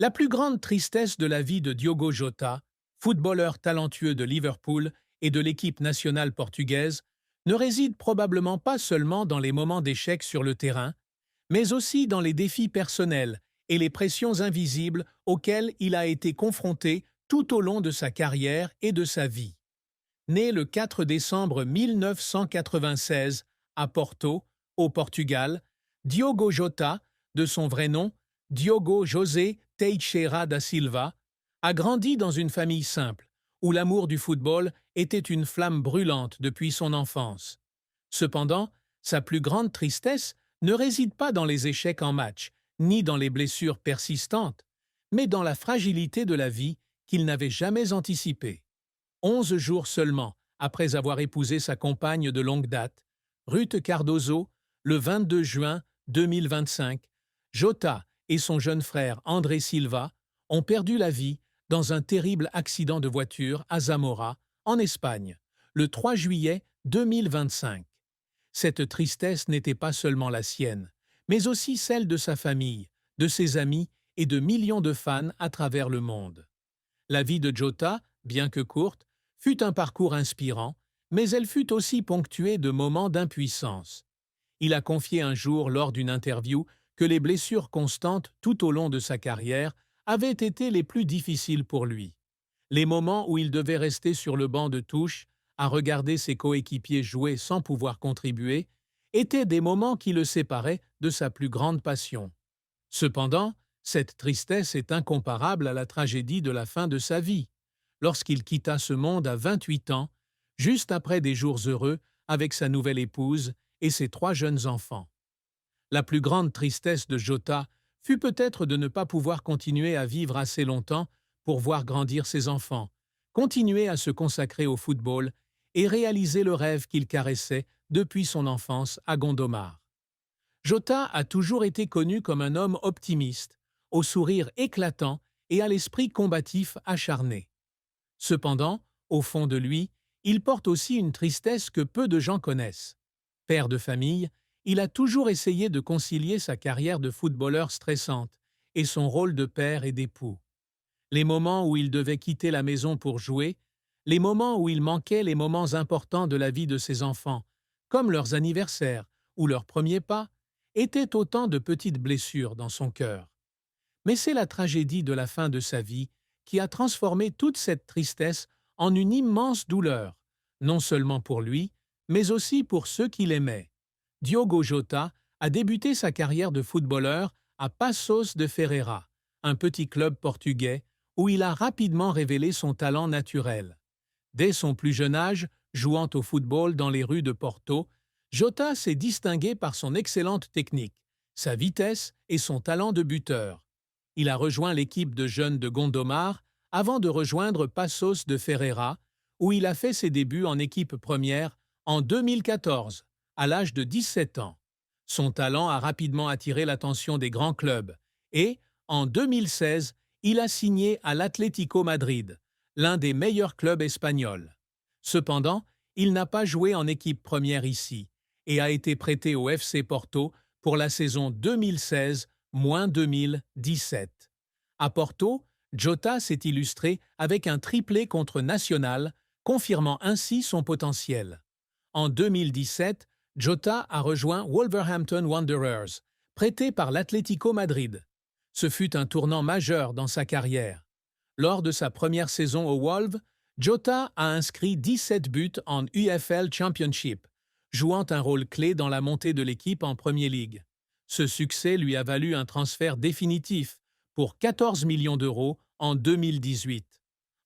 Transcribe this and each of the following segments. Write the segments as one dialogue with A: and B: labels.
A: La plus grande tristesse de la vie de Diogo Jota, footballeur talentueux de Liverpool et de l'équipe nationale portugaise, ne réside probablement pas seulement dans les moments d'échec sur le terrain, mais aussi dans les défis personnels et les pressions invisibles auxquelles il a été confronté tout au long de sa carrière et de sa vie. Né le 4 décembre 1996 à Porto, au Portugal, Diogo Jota, de son vrai nom, Diogo José Teixeira da Silva, a grandi dans une famille simple, où l'amour du football était une flamme brûlante depuis son enfance. Cependant, sa plus grande tristesse ne réside pas dans les échecs en match, ni dans les blessures persistantes, mais dans la fragilité de la vie qu'il n'avait jamais anticipée. 11 jours seulement après avoir épousé sa compagne de longue date, Ruth Cardozo, le 22 juin 2025, Jota et son jeune frère André Silva ont perdu la vie dans un terrible accident de voiture à Zamora, en Espagne, le 3 juillet 2025. Cette tristesse n'était pas seulement la sienne, mais aussi celle de sa famille, de ses amis et de millions de fans à travers le monde. La vie de Jota, bien que courte, fut un parcours inspirant, mais elle fut aussi ponctuée de moments d'impuissance. Il a confié un jour lors d'une interview que les blessures constantes tout au long de sa carrière avaient été les plus difficiles pour lui. Les moments où il devait rester sur le banc de touche, à regarder ses coéquipiers jouer sans pouvoir contribuer, étaient des moments qui le séparaient de sa plus grande passion. Cependant, cette tristesse est incomparable à la tragédie de la fin de sa vie, lorsqu'il quitta ce monde à 28 ans, juste après des jours heureux avec sa nouvelle épouse et ses 3 jeunes enfants. La plus grande tristesse de Jota fut peut-être de ne pas pouvoir continuer à vivre assez longtemps pour voir grandir ses enfants, continuer à se consacrer au football et réaliser le rêve qu'il caressait depuis son enfance à Gondomar. Jota a toujours été connu comme un homme optimiste, au sourire éclatant et à l'esprit combatif acharné. Cependant, au fond de lui, il porte aussi une tristesse que peu de gens connaissent. Père de famille, il a toujours essayé de concilier sa carrière de footballeur stressante et son rôle de père et d'époux. Les moments où il devait quitter la maison pour jouer, les moments où il manquait les moments importants de la vie de ses enfants, comme leurs anniversaires ou leurs premiers pas, étaient autant de petites blessures dans son cœur. Mais c'est la tragédie de la fin de sa vie qui a transformé toute cette tristesse en une immense douleur, non seulement pour lui, mais aussi pour ceux qu'il aimait. Diogo Jota a débuté sa carrière de footballeur à Passos de Ferreira, un petit club portugais où il a rapidement révélé son talent naturel. Dès son plus jeune âge, jouant au football dans les rues de Porto, Jota s'est distingué par son excellente technique, sa vitesse et son talent de buteur. Il a rejoint l'équipe de jeunes de Gondomar avant de rejoindre Passos de Ferreira, où il a fait ses débuts en équipe première en 2014, à l'âge de 17 ans. Son talent a rapidement attiré l'attention des grands clubs et, en 2016, il a signé à l'Atlético Madrid, l'un des meilleurs clubs espagnols. Cependant, il n'a pas joué en équipe première ici et a été prêté au FC Porto pour la saison 2016-2017. À Porto, Jota s'est illustré avec un triplé contre Nacional, confirmant ainsi son potentiel. En 2017, Jota a rejoint Wolverhampton Wanderers, prêté par l'Atlético Madrid. Ce fut un tournant majeur dans sa carrière. Lors de sa première saison au Wolves, Jota a inscrit 17 buts en UFL Championship, jouant un rôle clé dans la montée de l'équipe en Premier League. Ce succès lui a valu un transfert définitif pour 14 millions d'euros en 2018.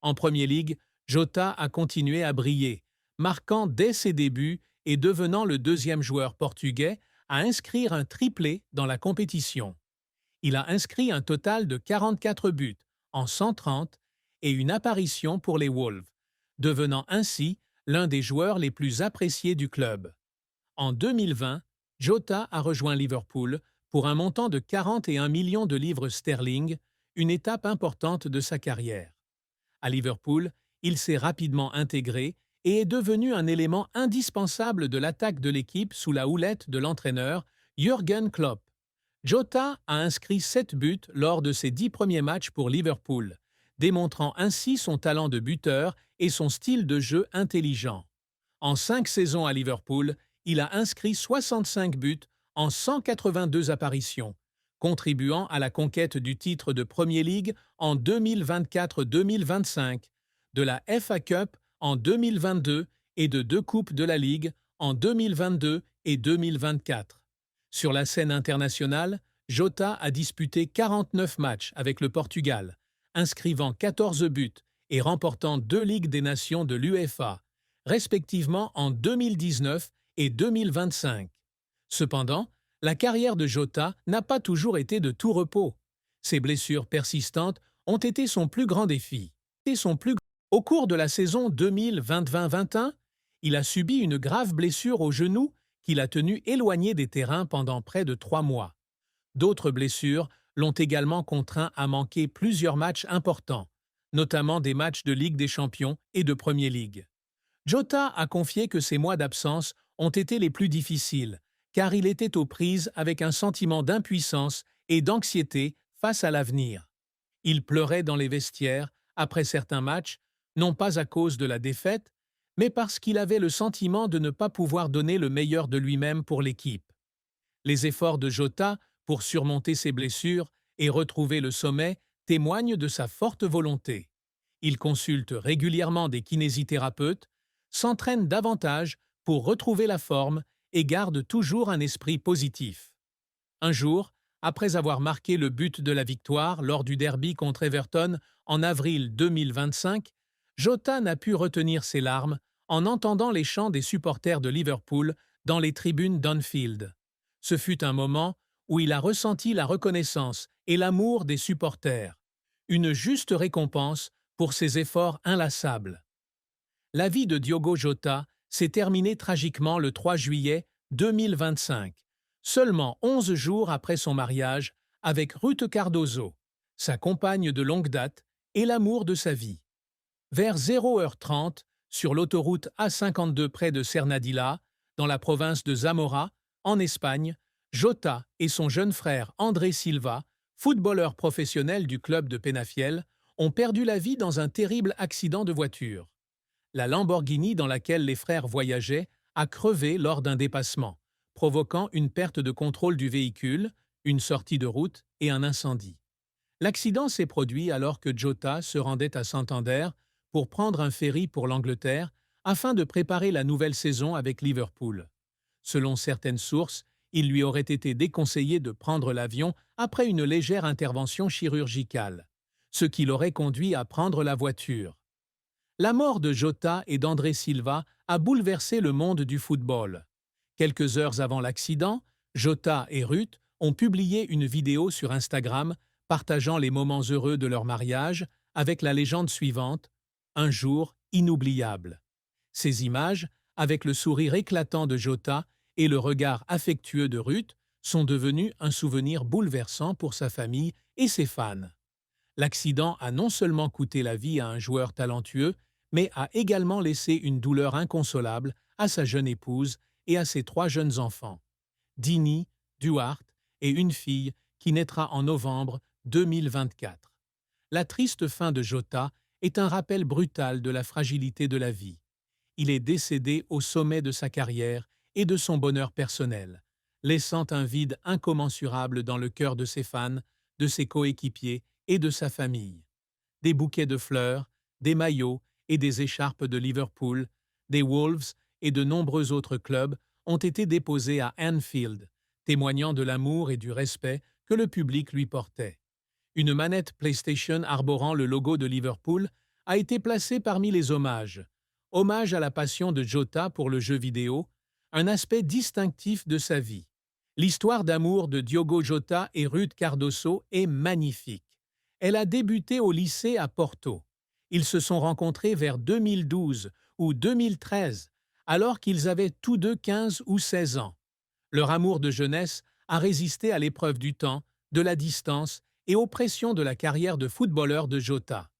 A: En Premier League, Jota a continué à briller, marquant dès ses débuts et devenant le deuxième joueur portugais à inscrire un triplé dans la compétition. Il a inscrit un total de 44 buts en 130 et une apparition pour les Wolves, devenant ainsi l'un des joueurs les plus appréciés du club. En 2020, Jota a rejoint Liverpool pour un montant de 41 millions de livres sterling, une étape importante de sa carrière. À Liverpool, il s'est rapidement intégré et est devenu un élément indispensable de l'attaque de l'équipe sous la houlette de l'entraîneur Jürgen Klopp. Jota a inscrit 7 buts lors de ses 10 premiers matchs pour Liverpool, démontrant ainsi son talent de buteur et son style de jeu intelligent. En 5 saisons à Liverpool, il a inscrit 65 buts en 182 apparitions, contribuant à la conquête du titre de Premier League en 2024-2025, de la FA Cup en 2022 et de 2 Coupes de la Ligue en 2022 et 2024. Sur la scène internationale, Jota a disputé 49 matchs avec le Portugal, inscrivant 14 buts et remportant 2 Ligues des Nations de l'UEFA, respectivement en 2019 et 2025. Cependant, la carrière de Jota n'a pas toujours été de tout repos. Ses blessures persistantes ont été son plus grand défi. Au cours de la saison 2020-2021, il a subi une grave blessure au genou qui l'a tenu éloigné des terrains pendant près de 3 mois. D'autres blessures l'ont également contraint à manquer plusieurs matchs importants, notamment des matchs de Ligue des Champions et de Premier League. Jota a confié que ces mois d'absence ont été les plus difficiles, car il était aux prises avec un sentiment d'impuissance et d'anxiété face à l'avenir. Il pleurait dans les vestiaires après certains matchs, non pas à cause de la défaite, mais parce qu'il avait le sentiment de ne pas pouvoir donner le meilleur de lui-même pour l'équipe. Les efforts de Jota pour surmonter ses blessures et retrouver le sommet témoignent de sa forte volonté. Il consulte régulièrement des kinésithérapeutes, s'entraîne davantage pour retrouver la forme et garde toujours un esprit positif. Un jour, après avoir marqué le but de la victoire lors du derby contre Everton en avril 2025, Jota n'a pu retenir ses larmes en entendant les chants des supporters de Liverpool dans les tribunes d'Anfield. Ce fut un moment où il a ressenti la reconnaissance et l'amour des supporters, une juste récompense pour ses efforts inlassables. La vie de Diogo Jota s'est terminée tragiquement le 3 juillet 2025, seulement 11 jours après son mariage avec Ruth Cardoso, sa compagne de longue date et l'amour de sa vie. Vers 0h30, sur l'autoroute A52 près de Cernadilla, dans la province de Zamora, en Espagne, Jota et son jeune frère André Silva, footballeur professionnel du club de Penafiel, ont perdu la vie dans un terrible accident de voiture. La Lamborghini dans laquelle les frères voyageaient a crevé lors d'un dépassement, provoquant une perte de contrôle du véhicule, une sortie de route et un incendie. L'accident s'est produit alors que Jota se rendait à Santander pour prendre un ferry pour l'Angleterre afin de préparer la nouvelle saison avec Liverpool. Selon certaines sources, il lui aurait été déconseillé de prendre l'avion après une légère intervention chirurgicale, ce qui l'aurait conduit à prendre la voiture. La mort de Jota et d'André Silva a bouleversé le monde du football. Quelques heures avant l'accident, Jota et Ruth ont publié une vidéo sur Instagram partageant les moments heureux de leur mariage avec la légende suivante « Un jour inoubliable ». Ces images, avec le sourire éclatant de Jota et le regard affectueux de Ruth, sont devenues un souvenir bouleversant pour sa famille et ses fans. L'accident a non seulement coûté la vie à un joueur talentueux, mais a également laissé une douleur inconsolable à sa jeune épouse et à ses 3 jeunes enfants, Dini, Duarte et une fille qui naîtra en novembre 2024. La triste fin de Jota est un rappel brutal de la fragilité de la vie. Il est décédé au sommet de sa carrière et de son bonheur personnel, laissant un vide incommensurable dans le cœur de ses fans, de ses coéquipiers et de sa famille. Des bouquets de fleurs, des maillots et des écharpes de Liverpool, des Wolves et de nombreux autres clubs ont été déposés à Anfield, témoignant de l'amour et du respect que le public lui portait. Une manette PlayStation arborant le logo de Liverpool a été placée parmi les hommages. Hommage à la passion de Jota pour le jeu vidéo, un aspect distinctif de sa vie. L'histoire d'amour de Diogo Jota et Ruth Cardoso est magnifique. Elle a débuté au lycée à Porto. Ils se sont rencontrés vers 2012 ou 2013, alors qu'ils avaient tous deux 15 ou 16 ans. Leur amour de jeunesse a résisté à l'épreuve du temps, de la distance et aux pressions de la carrière de footballeur de Jota.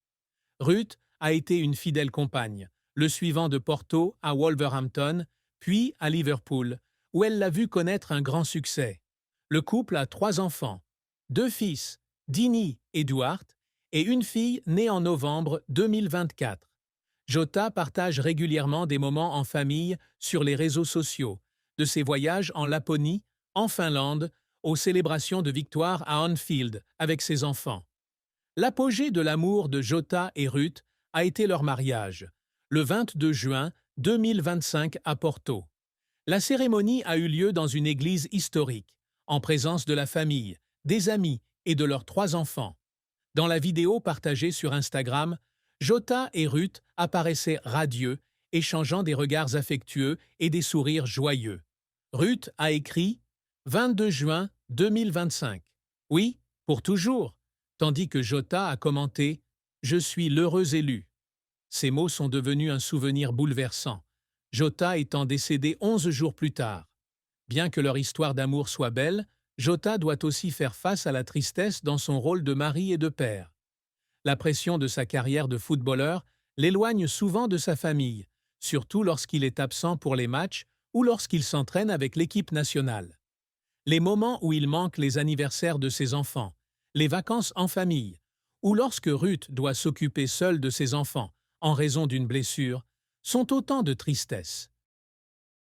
A: Ruth a été une fidèle compagne, le suivant de Porto à Wolverhampton, puis à Liverpool, où elle l'a vu connaître un grand succès. Le couple a 3 enfants, 2 fils, Dini et Duarte, et une fille née en novembre 2024. Jota partage régulièrement des moments en famille sur les réseaux sociaux, de ses voyages en Laponie, en Finlande, aux célébrations de victoire à Anfield avec ses enfants. L'apogée de l'amour de Jota et Ruth a été leur mariage, le 22 juin 2025 à Porto. La cérémonie a eu lieu dans une église historique, en présence de la famille, des amis et de leurs 3 enfants. Dans la vidéo partagée sur Instagram, Jota et Ruth apparaissaient radieux, échangeant des regards affectueux et des sourires joyeux. Ruth a écrit « 22 juin 2025 ». Oui, pour toujours, tandis que Jota a commenté « Je suis l'heureux élu ». Ces mots sont devenus un souvenir bouleversant, Jota étant décédé 11 jours plus tard. Bien que leur histoire d'amour soit belle, Jota doit aussi faire face à la tristesse dans son rôle de mari et de père. La pression de sa carrière de footballeur l'éloigne souvent de sa famille, surtout lorsqu'il est absent pour les matchs ou lorsqu'il s'entraîne avec l'équipe nationale. Les moments où il manque les anniversaires de ses enfants, les vacances en famille, ou lorsque Ruth doit s'occuper seule de ses enfants en raison d'une blessure, sont autant de tristesse.